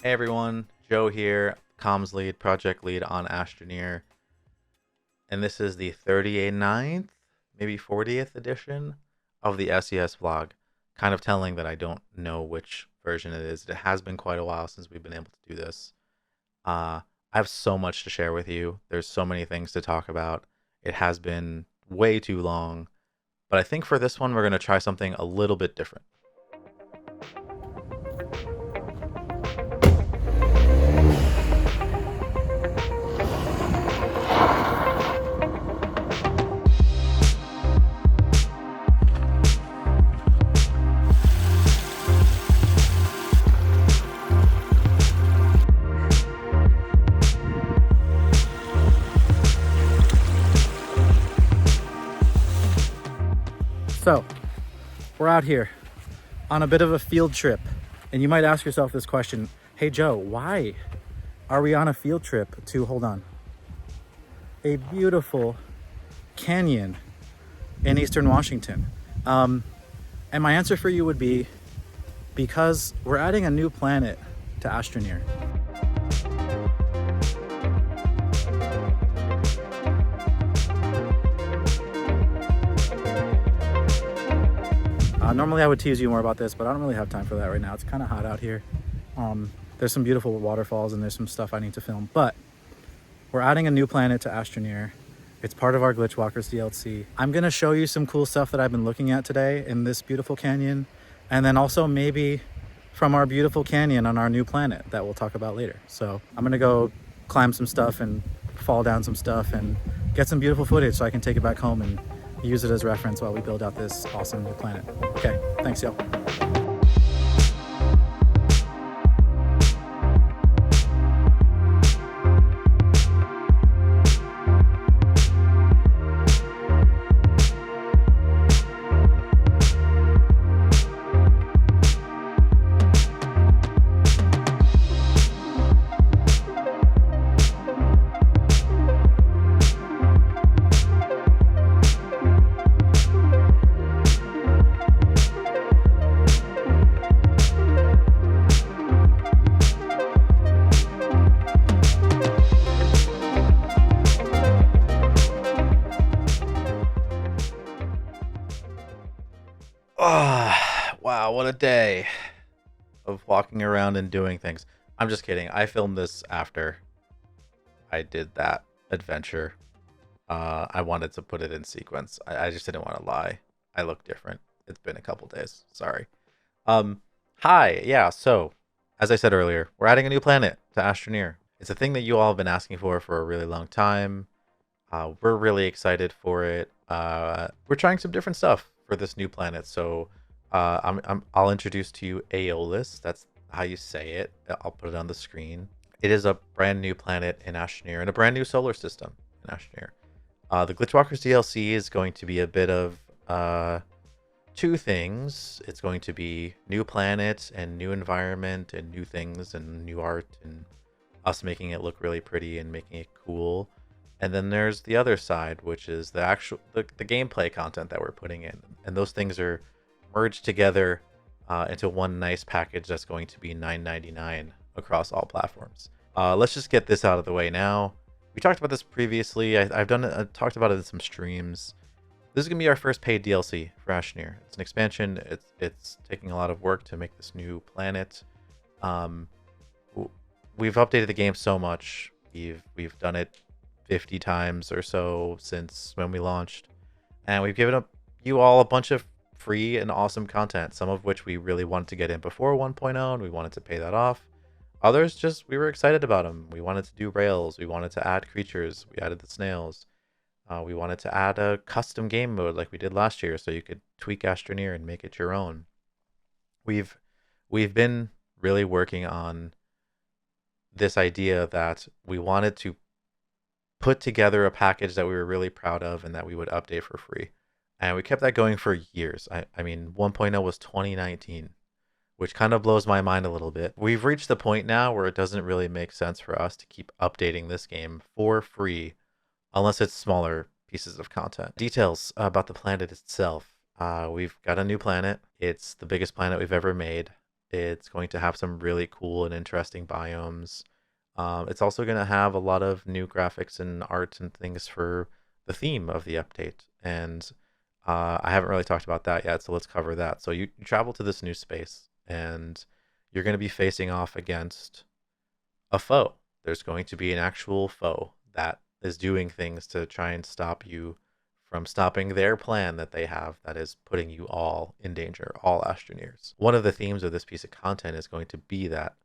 Hey everyone, Joe here, comms lead, project lead on Astroneer, and this is the 39th, maybe 40th edition of the SES vlog. Kind of telling that I don't know which version it is. It has been quite a while since we've been able to do this. I have so much to share with you. There's so many things to talk about. It has been way too long, but I think for this one we're going to try something a little bit different. So, we're out here on a bit of a field trip, and you might ask yourself this question, hey Joe, why are we on a field trip to, hold on, a beautiful canyon in Eastern Washington? And my answer for you would be because we're adding a new planet to Astroneer. Normally I would tease you more about this, but I don't really have time for that right now. It's kind of hot out here. There's some beautiful waterfalls and there's some stuff I need to film, but we're adding a new planet to Astroneer. It's part of our Glitchwalkers DLC. I'm gonna show you some cool stuff that I've been looking at today in this beautiful canyon, and then also maybe from our beautiful canyon on our new planet that we'll talk about later. So I'm gonna go climb some stuff and fall down some stuff and get some beautiful footage so I can take it back home and use it as reference while we build out this awesome new planet. Okay, thanks y'all. Wow, what a day of walking around and doing things. I'm just kidding. I filmed this after I did that adventure. I wanted to put it in sequence. I just didn't want to lie. I look different. It's been a couple days. Sorry. Hi. Yeah, so as I said earlier, we're adding a new planet to Astroneer. It's a thing that you all have been asking for a really long time. We're really excited for it. We're trying some different stuff for this new planet. So I'll introduce to you Aeoluz. That's how you say it. I'll put it on the screen. It is a brand new planet in Astroneer and a brand new solar system in Astroneer. The Glitchwalkers DLC is going to be a bit of two things. It's going to be new planets and new environment and new things and new art and us making it look really pretty and making it cool. And then there's the other side, which is the actual the gameplay content that we're putting in, and those things are merged together into one nice package that's going to be $9.99 across all platforms. Let's just get this out of the way now. We talked about this previously. I talked about it in some streams. This is gonna be our first paid DLC for Astroneer. It's an expansion. It's taking a lot of work to make this new planet. We've updated the game so much. We've done it 50 times or so since when we launched, and we've given up you all a bunch of free and awesome content, some of which we really wanted to get in before 1.0 and we wanted to pay that off. Others just we were excited about them. We wanted to do rails, we wanted to add creatures, we added the snails, we wanted to add a custom game mode like we did last year so you could tweak Astroneer and make it your own. We've been really working on this idea that we wanted to put together a package that we were really proud of and that we would update for free. And we kept that going for years. I mean, 1.0 was 2019, which kind of blows my mind a little bit. We've reached the point now where it doesn't really make sense for us to keep updating this game for free unless it's smaller pieces of content. Details about the planet itself. We've got a new planet. It's the biggest planet we've ever made. It's going to have some really cool and interesting biomes. It's also going to have a lot of new graphics and art and things for the theme of the update. And I haven't really talked about that yet, so let's cover that. So you travel to this new space, and you're going to be facing off against a foe. There's going to be an actual foe that is doing things to try and stop you from stopping their plan that they have that is putting you all in danger, all Astroneers. One of the themes of this piece of content is going to be that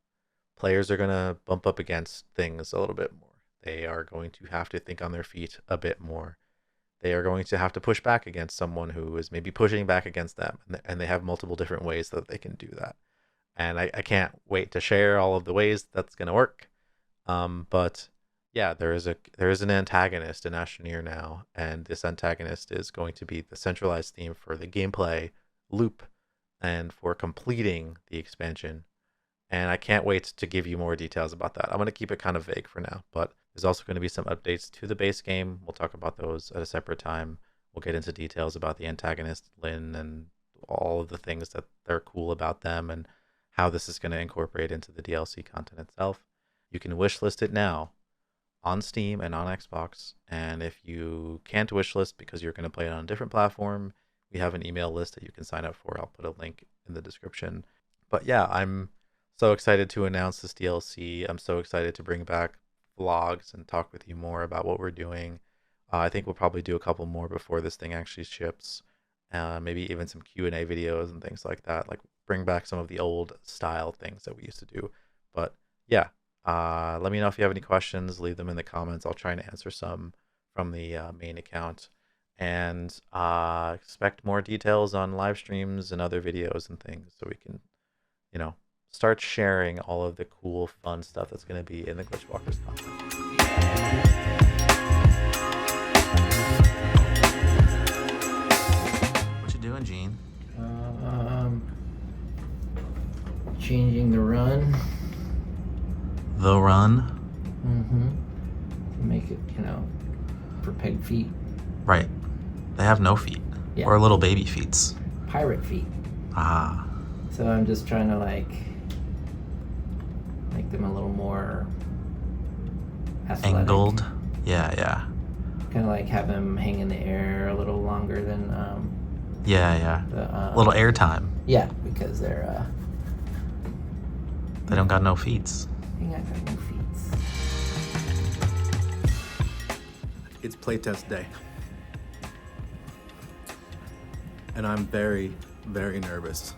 players are going to bump up against things a little bit more. They are going to have to think on their feet a bit more. They are going to have to push back against someone who is maybe pushing back against them, and they have multiple different ways that they can do that. And I can't wait to share all of the ways that's going to work. But yeah, there is an antagonist in Astroneer now, and this antagonist is going to be the centralized theme for the gameplay loop and for completing the expansion. And I can't wait to give you more details about that. I'm going to keep it kind of vague for now, but there's also going to be some updates to the base game. We'll talk about those at a separate time. We'll get into details about the antagonist, Lynn, and all of the things that they're cool about them and how this is going to incorporate into the DLC content itself. You can wishlist it now on Steam and on Xbox. And if you can't wishlist because you're going to play it on a different platform, we have an email list that you can sign up for. I'll put a link in the description. But yeah, I'm so excited to announce this DLC. I'm so excited to bring back vlogs and talk with you more about what we're doing. I think we'll probably do a couple more before this thing actually ships. Maybe even some Q&A videos and things like that. Like bring back some of the old style things that we used to do. But yeah, let me know if you have any questions. Leave them in the comments. I'll try and answer some from the main account. And expect more details on live streams and other videos and things so we can, start sharing all of the cool, fun stuff that's going to be in the Glitchwalkers content. What you doing, Gene? Changing the run. The run? Mm-hmm. Make it, for peg feet. Right. They have no feet. Yeah. Or little baby feets. Pirate feet. Ah. So I'm just trying to make them a little more athletic. Angled. Yeah. Kind of like have them hang in the air a little longer than Yeah. the A little air time. yeah, because they're They don't got no feets. they got no feet. It's playtest day. And I'm very, very nervous.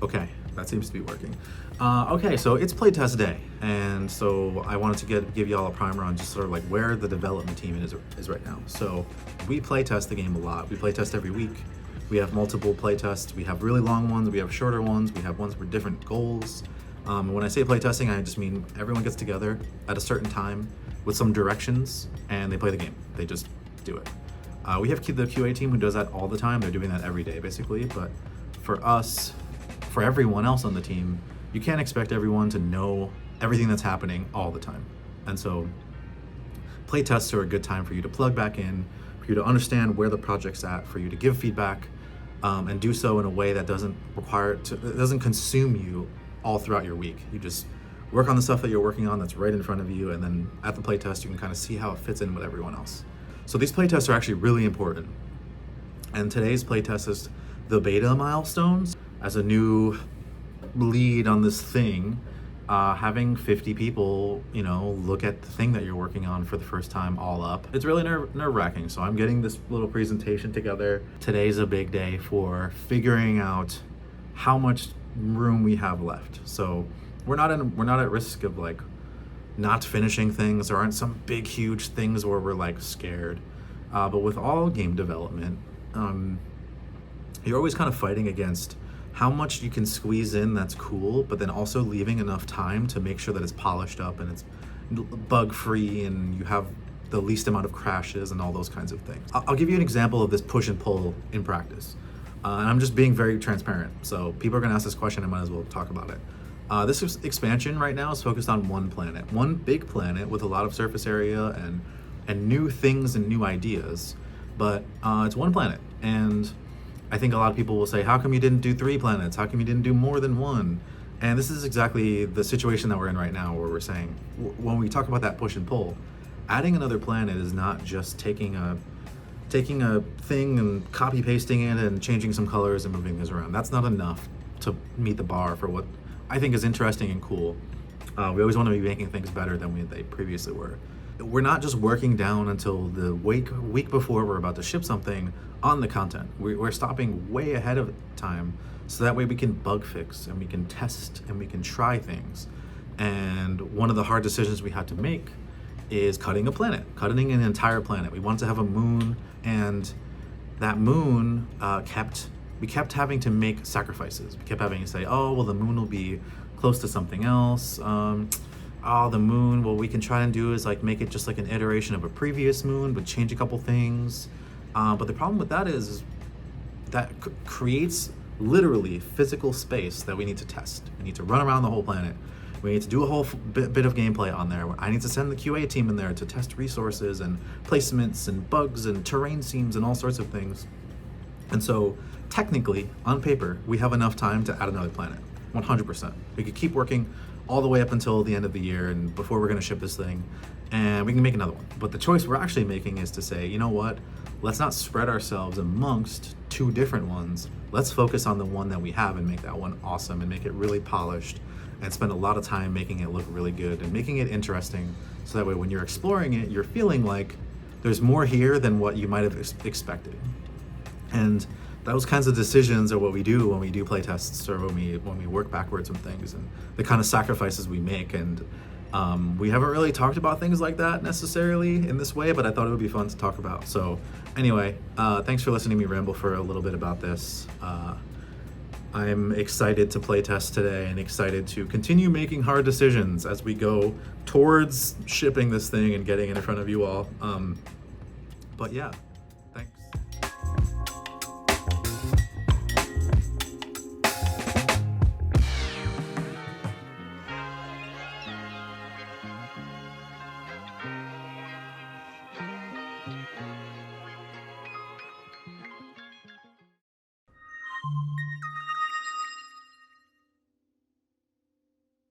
Okay, that seems to be working. Okay, so it's playtest day. And so I wanted to give y'all a primer on just sort of like where the development team is right now. So we playtest the game a lot. We playtest every week. We have multiple playtests. We have really long ones. We have shorter ones. We have ones with different goals. When I say playtesting, I just mean everyone gets together at a certain time with some directions and they play the game. They just do it. We have the QA team who does that all the time. They're doing that every day, basically. But for us, for everyone else on the team, you can't expect everyone to know everything that's happening all the time. And so playtests are a good time for you to plug back in, for you to understand where the project's at, for you to give feedback, and do so in a way that doesn't it doesn't consume you all throughout your week. You just work on the stuff that you're working on that's right in front of you, and then at the playtest, you can kind of see how it fits in with everyone else. So these playtests are actually really important. And today's playtest is the beta milestones. As a new lead on this thing, having 50 people, look at the thing that you're working on for the first time all up, it's really nerve-wracking. So I'm getting this little presentation together. Today's a big day for figuring out how much room we have left. So we're not at risk of not finishing things. There aren't some big huge things where we're scared. But with all game development, you're always kind of fighting against how much you can squeeze in that's cool, but then also leaving enough time to make sure that it's polished up and it's bug free and you have the least amount of crashes and all those kinds of things. I'll give you an example of this push and pull in practice. And I'm just being very transparent. So people are gonna ask this question, I might as well talk about it. This expansion right now is focused on one planet, one big planet with a lot of surface area and new things and new ideas, but it's one planet. And I think a lot of people will say, how come you didn't do 3 planets? How come you didn't do more than 1? And this is exactly the situation that we're in right now, where we're saying, when we talk about that push and pull, adding another planet is not just taking a thing and copy pasting it and changing some colors and moving things around. That's not enough to meet the bar for what I think is interesting and cool. We always want to be making things better than they previously were. We're not just working down until the week before we're about to ship something on the content. We're stopping way ahead of time, so that way we can bug fix and we can test and we can try things. And one of the hard decisions we had to make is cutting an entire planet. We wanted to have a moon, and that moon we kept having to make sacrifices. We kept having to say, oh, well, the moon will be close to something else. The moon, what we can try and do is like make it just like an iteration of a previous moon, but change a couple things. But the problem with that is that creates literally physical space that we need to test. We need to run around the whole planet. We need to do a whole bit of gameplay on there. I need to send the QA team in there to test resources and placements and bugs and terrain seams and all sorts of things. And so technically, on paper, we have enough time to add another planet, 100%. We could keep working all the way up until the end of the year and before we're gonna ship this thing, and we can make another one. But the choice we're actually making is to say, you know what? Let's not spread ourselves amongst 2 different ones. Let's focus on the one that we have and make that one awesome and make it really polished and spend a lot of time making it look really good and making it interesting, so that way when you're exploring it, you're feeling like there's more here than what you might have expected. And those kinds of decisions are what we do when we do playtests, or when we work backwards from things, and the kind of sacrifices we make. And we haven't really talked about things like that necessarily in this way, but I thought it would be fun to talk about. So anyway, thanks for listening to me ramble for a little bit about this. I'm excited to playtest today and excited to continue making hard decisions as we go towards shipping this thing and getting it in front of you all. But yeah, thanks.